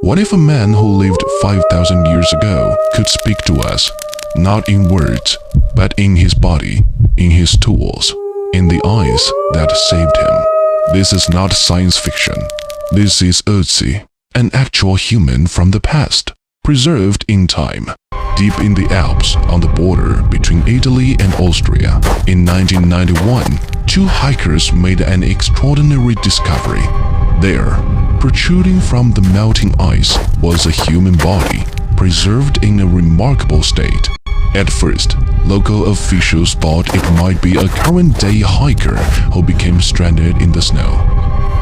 What if a man who lived 5,000 years ago could speak to us, not in words, but in his body, in his tools, in the eyes that saved him? This is not science fiction. This is Otzi, an actual human from the past, preserved in time, deep in the Alps on the border between Italy and Austria. In 1991, two hikers made an extraordinary discovery. There, protruding from the melting ice, was a human body, preserved in a remarkable state. At first, local officials thought it might be a current-day hiker who became stranded in the snow.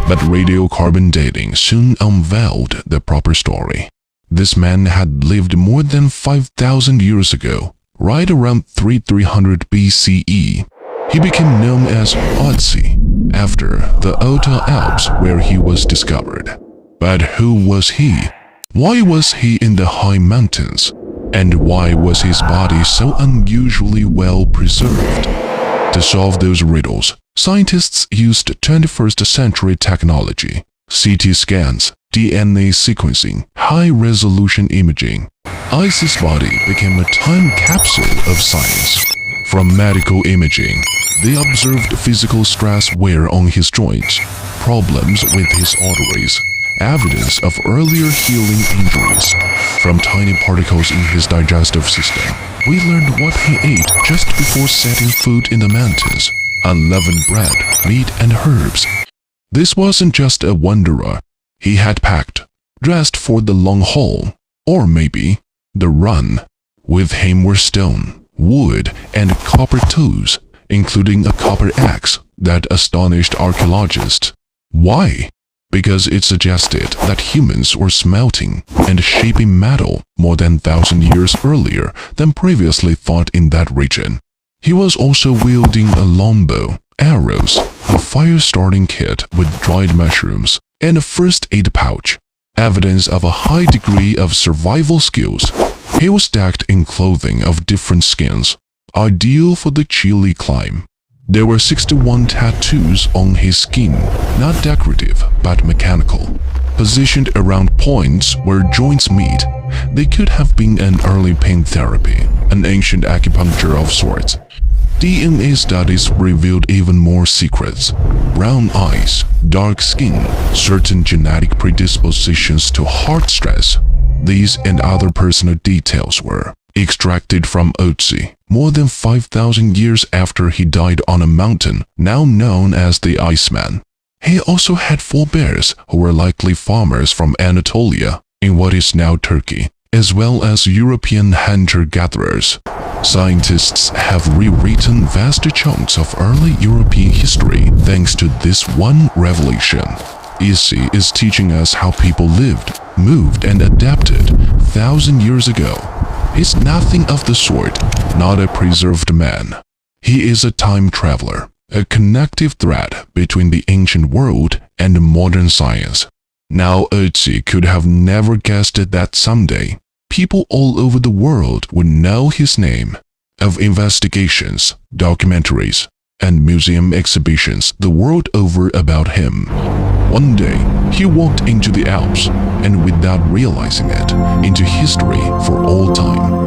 But radiocarbon dating soon unveiled the proper story. This man had lived more than 5,000 years ago, right around 3300 BCE. He became known as Otzi, after the Ötzi Alps where he was discovered. But who was he? Why was he in the high mountains? And why was his body so unusually well preserved? To solve those riddles, scientists used 21st century technology, CT scans, DNA sequencing, high-resolution imaging. Ice's body became a time capsule of science. From medical imaging, they observed physical stress wear on his joints, problems with his arteries, evidence of earlier healing injuries. From tiny particles in his digestive system, we learned what he ate just before setting foot in the mountains: unleavened bread, meat, and herbs. This wasn't just a wanderer. He had packed, dressed for the long haul, or maybe the run. With him were stone, wood, and copper tools, including a copper axe that astonished archaeologists. Why? Because it suggested that humans were smelting and shaping metal more than 1,000 years earlier than previously thought in that region. He was also wielding a longbow, arrows, a fire-starting kit with dried mushrooms, and a first aid pouch, evidence of a high degree of survival skills. He was decked in clothing of different skins, ideal for the chilly climb. There were 61 tattoos on his skin, not decorative but mechanical, positioned around points where joints meet. They could have been an early pain therapy, an ancient acupuncture of sorts. DNA studies revealed even more secrets: brown eyes, dark skin, certain genetic predispositions to heart stress. These and other personal details were extracted from Otzi more than 5,000 years after he died on a mountain now known as the Iceman. He also had forebears who were likely farmers from Anatolia, in what is now Turkey, as well as European hunter-gatherers. Scientists have rewritten vast chunks of early European history thanks to this one revelation. Otzi is teaching us how people lived, moved, and adapted 1,000 years ago. He's nothing of the sort, not a preserved man. He is a time traveler, a connective thread between the ancient world and modern science. Now Otzi could have never guessed that someday, people all over the world would know his name. Of investigations, documentaries, and museum exhibitions the world over about him. One day, he walked into the Alps, and without realizing it, into history for all time.